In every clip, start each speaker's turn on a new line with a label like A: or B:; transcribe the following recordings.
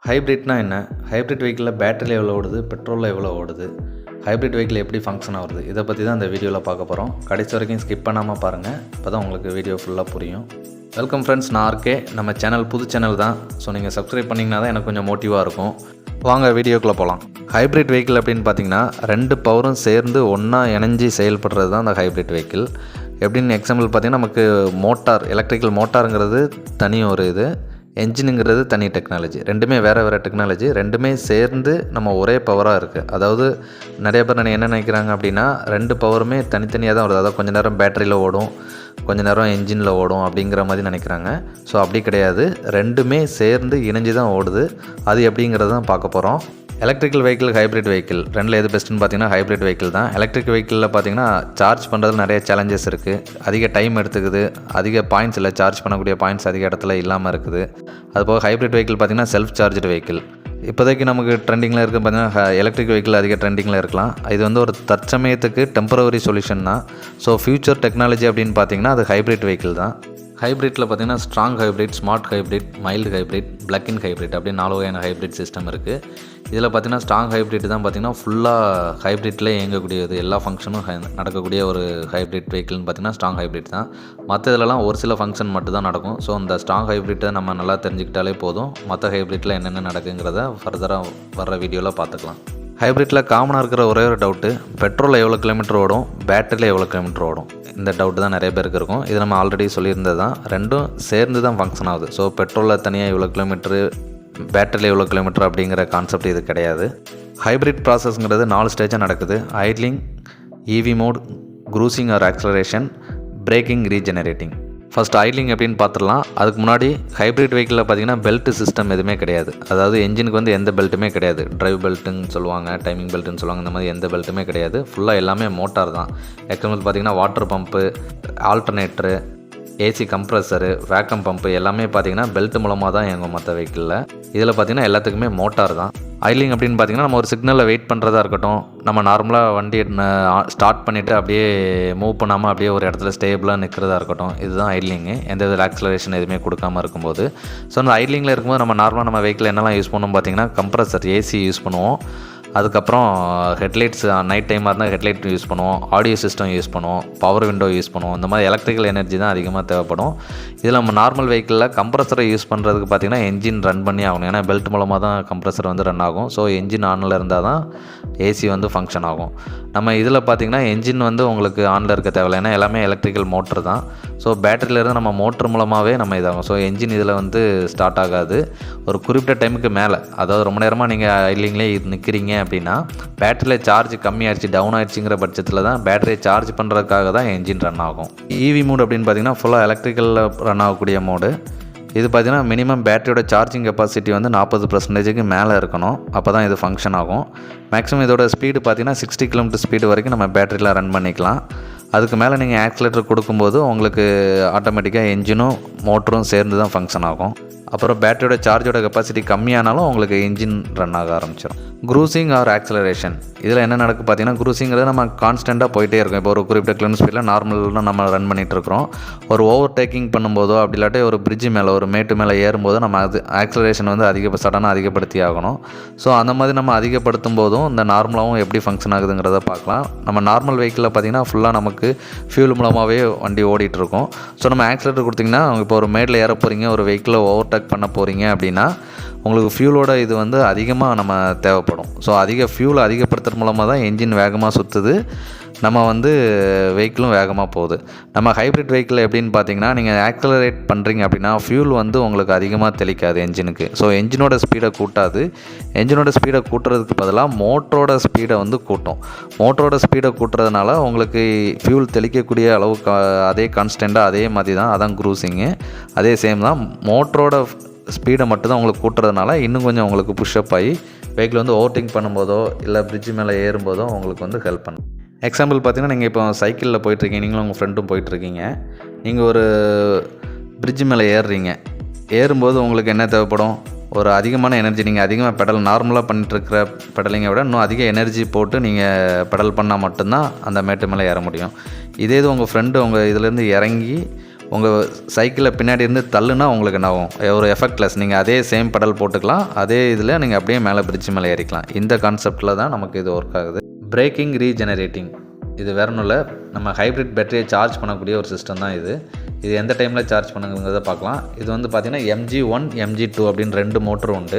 A: ஹைப்ரிட்னா என்ன? ஹைப்ரிட் வெஹிக்கிளில் பேட்டரியில் எவ்வளோ ஓடுது, பெட்ரோலில் எவ்வளோ ஓடுது, ஹைப்ரிட் வெஹிக்கிள் எப்படி ஃபங்க்ஷன் ஆகுது, இதை பற்றி தான் இந்த வீடியோவில் பார்க்க போகிறோம். கடைசி வரைக்கும் ஸ்கிப் பண்ணாமல் பாருங்கள், அப்போ தான் உங்களுக்கு வீடியோ ஃபுல்லாக புரியும். வெல்கம் ஃப்ரெண்ட்ஸ், நான் ஆர்கே. நம்ம சேனல் புது சேனல் தான். ஸோ நீங்கள் சப்ஸ்கிரைப் பண்ணிங்கன்னா தான் எனக்கு கொஞ்சம் மோட்டிவாக இருக்கும். வாங்க வீடியோக்குள்ளே போகலாம். ஹைப்ரிட் வெஹிக்கிள் அப்படின்னு பார்த்தீங்கன்னா 2 பவரும் சேர்ந்து ஒன்றா இணைஞ்சி செயல்படுறது தான் அந்த ஹைப்ரிட் வெஹிக்கிள். எப்படின்னு எக்ஸாம்பிள் பார்த்தீங்கன்னா, நமக்கு மோட்டார், எலக்ட்ரிக்கல் மோட்டாருங்கிறது தனி ஒரு இது, என்ஜினுங்கிறது தனி டெக்னாலஜி. ரெண்டுமே வேறு வேறு டெக்னாலஜி. ரெண்டுமே சேர்ந்து நம்ம ஒரே பவராக இருக்குது. அதாவது நிறைய பேர் என்ன நினைக்கிறாங்க அப்படின்னா, 2 பவருமே தனித்தனியாக தான் வருது. அதாவது கொஞ்சம் நேரம் பேட்டரியில் ஓடும், கொஞ்சம் நேரம் என்ஜினில் ஓடும் அப்படிங்கிற மாதிரி நினைக்கிறாங்க. ஸோ அப்படி கிடையாது, ரெண்டுமே சேர்ந்து இணைஞ்சு தான் ஓடுது. அது எப்படிங்கிறது தான் பார்க்க போகிறோம். எலக்ட்ரிக்கல் வெஹிக்கிள், ஹைப்ரிட் வெஹிக்கிள் ரெண்டில் எது பெஸ்ட்டுன்னு பார்த்தீங்கன்னா ஹைப்ரிட் வெஹிக்கிள் தான். எலக்ட்ரிக் வெஹிக்கிளில் பார்த்தீங்கன்னா சார்ஜ் பண்ணுறதுல நிறைய சேலஞ்சஸ் இருக்குது. அதிக டைம் எடுத்துக்குது, அதிக பாயிண்ட்ஸ் இல்லை, சார்ஜ் பண்ணக்கூடிய பாயிண்ட்ஸ் அதிக இடத்துல இல்லாமல் இருக்குது. அதுபோக ஹைப்ரிட் வெஹிக்கிள் பார்த்தீங்கன்னா செல்ஃப் சார்ஜ்டு வெஹிக்கிள். இப்போதைக்கு நமக்கு ட்ரெண்டிங்கில் இருக்குது பார்த்தீங்கன்னா எலக்ட்ரிக் வெஹிக்கிள் அதிக ட்ரெண்டிங்கில் இருக்கலாம். இது வந்து ஒரு தற்சமயத்துக்கு டெம்பரவரி சொல்யூஷன் தான். ஸோ ஃபியூச்சர் டெக்னாலஜி அப்படின்னு பார்த்தீங்கன்னா அது ஹைப்ரிட் வெஹிக்கிள் தான். ஹைப்ரிட்டில் பார்த்தீங்கன்னா strong hybrid, smart hybrid, mild hybrid, plug-in hybrid அப்படின்னு 4 வகையான ஹைப்ரிட் சிஸ்டம் இருக்குது. இதில் பார்த்தீங்கன்னா ஸ்ட்ராங் ஹைப்ரிட் தான் பார்த்தீங்கன்னா ஃபுல்லாக ஹைப்ரிட்டில் இயங்கக்கூடியது, எல்லா ஃபங்க்ஷனும் நடக்கக்கூடிய ஒரு ஹைப்ரிட் வெஹிக்கிள்னு பார்த்தீங்கன்னா ஸ்ட்ராங் ஹைப்ரிட் தான். மற்ற இதிலலாம் ஒரு சில ஃபங்க்ஷன் மட்டும் தான் நடக்கும். ஸோ அந்த ஸ்ட்ராங் ஹைப்ரிட்டை நம்ம நல்லா தெரிஞ்சுக்கிட்டாலே போதும். மற்ற ஹைப்ரிட்டில் என்னென்ன நடக்குங்கிறத ஃபர்தராக வர்ற வீடியோவில் பார்த்துக்கலாம். ஹைப்ரிட்டில் காமனாக இருக்கிற ஒரே ஒரு டவுட்டு, பெட்ரோலில் எவ்வளோ கிலோமீட்டர் ஓடும், பேட்டரியில் எவ்வளோ கிலோமீட்டர் ஓடும். இந்த டவுட்டு தான் நிறைய பேருக்கு இருக்கும். இது நம்ம ஆல்ரெடி சொல்லியிருந்தது தான். ரெண்டும் சேர்ந்து தான் ஃபங்க்ஷன் ஆகுது. ஸோ பெட்ரோலில் தனியாக இவ்வளோ கிலோமீட்ரு, பேட்டரியில் எவ்வளோ கிலோமீட்டர் அப்படிங்கிற கான்செப்ட் இது கிடையாது. ஹைப்ரிட் ப்ராசஸ்ங்கிறது 4 ஸ்டேஜாக நடக்குது. Idling, EV mode, cruising or acceleration, braking, regenerating. First idling எப்படின்னு பார்த்துடலாம். அதுக்கு முன்னாடி ஹைப்ரிட் வெஹிக்கிளில் பார்த்தீங்கன்னா பெல்ட் சிஸ்டம் எதுவுமே கிடையாது. அதாவது என்ஜினுக்கு வந்து எந்த பெல்ட்டுமே கிடையாது. டிரைவ் பெல்ட்டுன்னு சொல்லுவாங்க, டைமிங் பெல்ட்டுன்னு சொல்லுவாங்க. இந்த மாதிரி எந்த பெல்ட்டுமே கிடையாது. ஃபுல்லாக எல்லாமே மோட்டார் தான். எக்ஸாம்பிள் பார்த்தீங்கன்னா water pump, alternator, AC compressor, vacuum pump எல்லாமே பார்த்தீங்கன்னா பெல்ட் மூலமாக தான் இயங்கும் மற்ற வெஹிக்கிளில். இதில் பார்த்தீங்கன்னா எல்லாத்துக்குமே மோட்டார் தான். ஐட்லிங் அப்படின்னு பார்த்தீங்கன்னா நம்ம ஒரு சிக்னலில் வெயிட் பண்ணுறதா இருக்கட்டும், நம்ம நார்மலாக வண்டி ஸ்டார்ட் பண்ணிவிட்டு அப்படியே மூவ் பண்ணாமல் அப்படியே ஒரு இடத்துல ஸ்டேபிளாக நிற்கிறதா இருக்கட்டும், இதுதான் ஐட்லிங்கு. எந்த வித ஆக்சலரேஷன் எதுவுமே கொடுக்காமல் இருக்கும்போது. ஸோ அந்த ஐட்லிங்கில் இருக்கும்போது நம்ம நார்மலாக நம்ம வெஹிக்கிள் என்னெல்லாம் யூஸ் பண்ணுவோம் பார்த்தீங்கன்னா, கம்ப்ரஸர், ஏசி யூஸ் பண்ணுவோம். அதுக்கப்புறம் ஹெட்லைட்ஸ், நைட் டைமாக இருந்தால் ஹெட்லைட் யூஸ் பண்ணுவோம், ஆடியோ சிஸ்டம் யூஸ் பண்ணுவோம், பவர் விண்டோ யூஸ் பண்ணுவோம். இந்த மாதிரி எலக்ட்ரிக்கல் எனர்ஜி தான் அதிகமாக தேவைப்படும். இதில் நம்ம நார்மல் வெஹிக்கிளில் கம்ப்ரஸரை யூஸ் பண்ணுறதுக்கு பார்த்திங்கன்னா என்ஜின் ரன் பண்ணி ஆகணும். ஏன்னா பெல்ட் மூலமாக தான் கம்ப்ரஸர் வந்து ரன் ஆகும். ஸோ என்ஜின் ஆனில் இருந்தால் தான் ஏசி வந்து ஃபங்க்ஷன் ஆகும். நம்ம இதில் பார்த்திங்கன்னா என்ஜின் வந்து உங்களுக்கு ஆனில் இருக்க தேவையில்லை, ஏன்னா எல்லாமே எலக்ட்ரிக்கல் மோட்டர் தான். ஸோ பேட்டரியிலேருந்து நம்ம மோட்டர் மூலமாகவே நம்ம இதாகும். ஸோ என்ஜின் இதில் வந்து ஸ்டார்ட் ஆகாது. ஒரு குறிப்பிட்ட டைமுக்கு மேலே, அதாவது ரொம்ப நேரமாக நீங்கள் இல்லைங்களே நிற்கிறீங்க அப்படின்னா, பேட்டரியில் சார்ஜ் கம்மியாகிடுச்சு, டவுன் ஆகிடுச்சிங்கிற பட்சத்தில் தான் பேட்டரியை சார்ஜ் பண்ணுறதுக்காக தான் என்ஜின் ரன் ஆகும். இவி மோட் அப்படின்னு பார்த்தீங்கன்னா ஃபுல்லாக எலக்ட்ரிக்கலில் ரன் ஆகக்கூடிய மோடு. இது பார்த்திங்கன்னா மினிமம் பேட்டரியோட சார்ஜிங் கெப்பாசிட்டி வந்து 40% மேலே இருக்கணும். அப்போ தான் இது ஃபங்க்ஷன் ஆகும். மேக்ஸிமம் இதோட ஸ்பீடு பார்த்திங்கன்னா 60 km ஸ்பீடு வரைக்கும் நம்ம பேட்டரியில் ரன் பண்ணிக்கலாம். அதுக்கு மேலே நீங்கள் ஆக்சிலேட்டர் கொடுக்கும்போது உங்களுக்கு ஆட்டோமேட்டிக்காக என்ஜினும் மோட்டரும் சேர்ந்து தான் ஃபங்க்ஷன் ஆகும். அப்புறம் பேட்டரியோட சார்ஜோட கெப்பாசிட்டி கம்மியானாலும் உங்களுக்கு இன்ஜின் ரன் ஆக ஆரம்பிச்சிடும். க்ரூசிங் ஆர் ஆக்சலரேஷன், இதில் என்ன நடக்கு பார்த்தீங்கன்னா, க்ரூசிங்கிறது நம்ம கான்ஸ்டண்ட்டாக போயிட்டே இருக்கோம். இப்போ ஒரு குறிப்பிட்ட கிலோமீட்டர் ஸ்பீடில் நார்மலாக நம்ம ரன் பண்ணிகிட்டு இருக்கிறோம். ஒரு ஓவர் டேக்கிங் பண்ணும்போதோ அப்படி இல்லாட்டி ஒரு பிரிட்ஜு மேலே, ஒரு மேட்டு மேலே ஏறும்போதோ நம்ம அது ஆக்சலரேஷன் வந்து சடனாக அதிகப்படுத்தி ஆகணும். ஸோ அந்த மாதிரி நம்ம அதிகப்படுத்தும் போதும் இந்த நார்மலாகவும் எப்படி ஃபங்க்ஷன் ஆகுதுங்கிறத பார்க்கலாம். நம்ம நார்மல் வெஹிக்கிளில் பார்த்திங்கன்னா ஃபுல்லாக நமக்கு ஃபியூல் மூலமாகவே வண்டி ஓடிட்டுருக்கோம். ஸோ நம்ம ஆக்சிலேட்டர் கொடுத்திங்கன்னா, இப்போ ஒரு மேட்டில் ஏற போகிறீங்க, ஒரு வெஹிக்கிளை ஓவர்டேக் பண்ண போகிறீங்க அப்படின்னா உங்களுக்கு ஃபியூலோட இது வந்து அதிகமாக நம்ம தேவைப்படும். ஸோ அதிக ஃபியூல் அதிகப்படுத்துறது மூலமாக தான் என்ஜின் வேகமாக சுற்றுது, நம்ம வந்து வெஹிக்கிளும் வேகமாக போகுது. நம்ம ஹைப்ரிட் வெஹிக்கிள் எப்படின்னு பார்த்தீங்கன்னா, நீங்கள் ஆக்சலரேட் பண்ணுறீங்க அப்படின்னா ஃபியூல் வந்து உங்களுக்கு அதிகமாக தெளிக்காது என்ஜினுக்கு. ஸோ என்ஜினோட ஸ்பீடை கூட்டாது. என்ஜினோட ஸ்பீடை கூட்டுறதுக்கு பதிலாக மோட்டரோட ஸ்பீடை வந்து கூட்டும். மோட்டரோட ஸ்பீடை கூட்டுறதுனால உங்களுக்கு ஃபியூல் தெளிக்கக்கூடிய அளவுக்கு அதே கான்ஸ்டண்ட்டாக அதே மாதிரி தான். அதான் க்ரூசிங்கு, அதே சேம் தான். மோட்டரோட ஸ்பீடை மட்டும் தான் உங்களுக்கு கூட்டுறதுனால இன்னும் கொஞ்சம் உங்களுக்கு புஷ்அப் ஆகி வெஹிக்கிள் வந்து ஓவர்டேக் பண்ணும்போதோ இல்லை பிரிட்ஜு மேலே ஏறும்போதோ உங்களுக்கு வந்து ஹெல்ப் பண்ணும். எக்ஸாம்பிள் பார்த்தீங்கன்னா, நீங்கள் இப்போ சைக்கிளில் போயிட்டுருக்கீங்க, நீங்களும் உங்கள் ஃப்ரெண்டும் போயிட்டுருக்கீங்க. நீங்கள் ஒரு பிரிட்ஜு மேலே ஏறும்போது உங்களுக்கு என்ன தேவைப்படும்? ஒரு அதிகமான எனர்ஜி. நீங்கள் அதிகமாக பெடல், நார்மலாக பண்ணிட்டுருக்கிற பெடலிங்கை விட இன்னும் அதிக எனர்ஜி போட்டு நீங்கள் பெடல் பண்ணால் மட்டும்தான் அந்த மேட்டு மேலே ஏற முடியும். இதே இது உங்கள் ஃப்ரெண்டு உங்கள் இதுலேருந்து இறங்கி உங்கள் சைக்கிளில் பின்னாடி இருந்து தள்ளுனா உங்களுக்கு என்ன ஆகும், ஒரு எஃபெக்ட்லெஸ். நீங்கள் அதே சேம் பெடல் போட்டுக்கலாம், அதே இதில் நீங்கள் அப்படியே மேலே பிரிட்ஜ் மேலே ஏறிக்கலாம். இந்த கான்செப்டில் தான் நமக்கு இது ஒர்க் ஆகுது. பிரேக்கிங் ரீஜெனரேட்டிங், இது வேற ஒன்றும் இல்லை, நம்ம ஹைப்ரிட் பேட்டரியை சார்ஜ் பண்ணக்கூடிய ஒரு சிஸ்டம் தான் இது. இது எந்த டைமில் சார்ஜ் பண்ணுங்கிறத பார்க்கலாம். இது வந்து பார்த்திங்கன்னா MG1 MG2 அப்படின்னு 2 மோட்ரு உண்டு.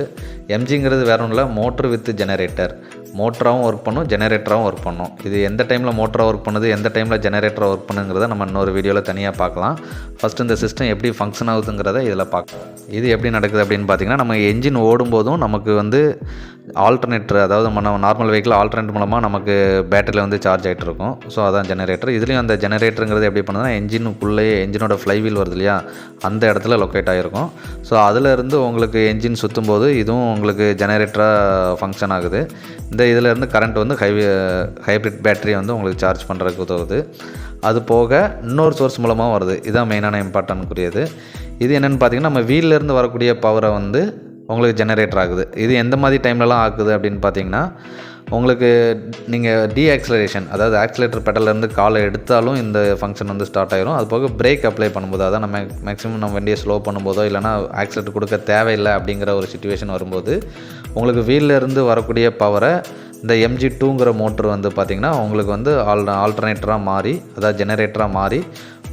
A: MGங்கிறது வேற ஒன்றும் இல்லை, மோட்ரு வித் ஜெனரேட்டர். மோட்டராகவும் ஒர்க் பண்ணும், ஜெனரேட்டராகவும் ஒர்க் பண்ணும். இது எந்த டைமில் மோட்டராக ஒர்க் பண்ணுது, எந்த டைமில் ஜெனரேட்டராக ஒர்க் பண்ணுங்கிறத நம்ம இன்னொரு வீடியோவில் தனியாக பார்க்கலாம். ஃபஸ்ட்டு இந்த சிஸ்டம் எப்படி ஃபங்க்ஷன் ஆகுதுங்கிறத இதில் பார்க்கலாம். இது எப்படி நடக்குது அப்படின்னு பார்த்திங்கன்னா, நம்ம என்ஜின் ஓடும்போதும் நமக்கு வந்து ஆல்டர்னேட்டர், அதாவது நம்ம நார்மல் வெஹிக்கிள் ஆல்டர்னேட் மூலமாக நமக்கு பேட்டரியில் வந்து சார்ஜ் ஆகிட்டு இருக்கும். ஸோ அதான் ஜெனரேட்டர். இதுலேயும் அந்த ஜெனரேட்டருங்கிறது எப்படி பண்ணுதுன்னா, என்ஜினுக்குள்ளேயே என்ஜினோட ஃப்ளைவீல் வருது இல்லையா, அந்த இடத்துல லொக்கேட் ஆகிருக்கும். ஸோ அதிலேருந்து உங்களுக்கு என்ஜின் சுற்றும் போது இதுவும் உங்களுக்கு ஜெனரேட்டராக ஃபங்க்ஷன் ஆகுது. இந்த இதிலேருந்து கரண்ட் வந்து ஹைப்ரிட் பேட்டரியை வந்து உங்களுக்கு சார்ஜ் பண்ணுறதுக்கு உதவுது. அது போக இன்னொரு சோர்ஸ் மூலமாக வருது. இதுதான் மெயினான இம்பார்ட்டன்ட்குரியது. இது என்னென்னு பார்த்தீங்கன்னா, நம்ம வீல்லேருந்து வரக்கூடிய பவரை வந்து உங்களுக்கு ஜெனரேட்டர் ஆகுது. இது எந்த மாதிரி டைம்லலாம் ஆகுது அப்படின்னு பார்த்தீங்கன்னா, உங்களுக்கு நீங்கள் டீஆக்சிலரேஷன், அதாவது ஆக்சிலேட்டர் பெடல்லேருந்து காலை எடுத்தாலும் இந்த ஃபங்க்ஷன் வந்து ஸ்டார்ட் ஆகிரும். அது போக பிரேக் அப்ளை பண்ணும்போது, அதான் நம்ம மேக்ஸிமம் நம்ம வண்டியை ஸ்லோ பண்ணும்போதோ இல்லைனா ஆக்சிலேட்டர் கொடுக்க தேவையில்லை அப்படிங்கிற ஒரு சிச்சுவேஷன் வரும்போது உங்களுக்கு வீல்லேருந்து வரக்கூடிய பவரை இந்த MG2ங்கிற மோட்ரு வந்து பார்த்திங்கன்னா உங்களுக்கு வந்து ஆல்டர்னேட்டராக மாறி, அதாவது ஜெனரேட்டராக மாறி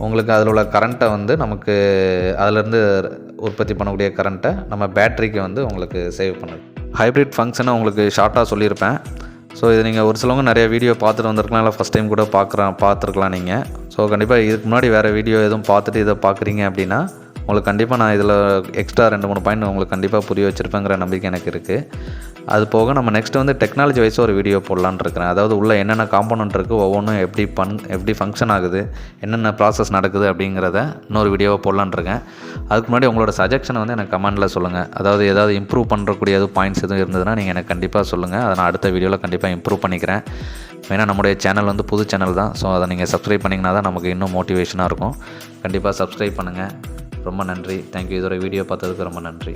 A: உங்களுக்கு அதில் உள்ள கரண்ட்டை வந்து நமக்கு அதிலேருந்து உற்பத்தி பண்ணக்கூடிய கரண்ட்டை நம்ம பேட்டரிக்கு வந்து உங்களுக்கு சேவ் பண்ணுது. ஹைப்ரிட் ஃபங்க்ஷனை உங்களுக்கு ஷார்ட்டாக சொல்லியிருப்பேன். ஸோ இது நீங்கள் ஒரு சிலவங்க நிறைய வீடியோ பார்த்துட்டு வந்திருக்கலாம், இல்லை ஃபஸ்ட் டைம் கூட பார்த்துருக்கலாம் நீங்கள். ஸோ கண்டிப்பாக இதுக்கு முன்னாடி வேறு வீடியோ எதுவும் பார்த்துட்டு இதை பார்க்குறீங்க அப்படின்னா உங்களுக்கு கண்டிப்பாக நான் இதில் எக்ஸ்ட்ரா 2-3 பாயிண்ட் உங்களுக்கு கண்டிப்பாக புரிய வச்சுருப்பேங்கிற நம்பிக்கை எனக்கு இருக்குது. அது போக நம்ம நெக்ஸ்ட்டு வந்து டெக்னாலஜி வைஸ் ஒரு வீடியோ போடலான்னு இருக்கிறேன். அதாவது உள்ள என்னென்ன காம்போனன்ட் இருக்குது, ஒவ்வொன்றும் எப்படி ஃபங்க்ஷன் ஆகுது, என்னென்ன ப்ராசஸ் நடக்குது அப்படிங்கிறத இன்னொரு வீடியோவை போடலான்னு இருக்கேன். அதுக்கு முன்னாடி உங்களோட சஜஷனை வந்து எனக்கு கமெண்ட்டில் சொல்லுங்கள். அதாவது ஏதாவது இம்ப்ரூவ் பண்ணுறக்கூடிய பாயிண்ட்ஸ் எதுவும் இருந்ததுன்னா நீங்கள் எனக்கு கண்டிப்பாக சொல்லுங்கள். அதை நான் அடுத்த வீடியோவில் கண்டிப்பாக இம்ப்ரூவ் பண்ணிக்கிறேன். மெயினாக நம்முடைய சேனல் வந்து புது சேனல் தான். ஸோ அதை நீங்கள் சப்ஸ்கிரைப் பண்ணிங்கன்னா தான் நமக்கு இன்னும் மோட்டிவேஷனாக இருக்கும். கண்டிப்பாக சப்ஸ்கிரைப் பண்ணுங்கள். ரொம்ப நன்றி. தேங்க்யூ. இதோட வீடியோ பார்த்ததுக்கு ரொம்ப நன்றி.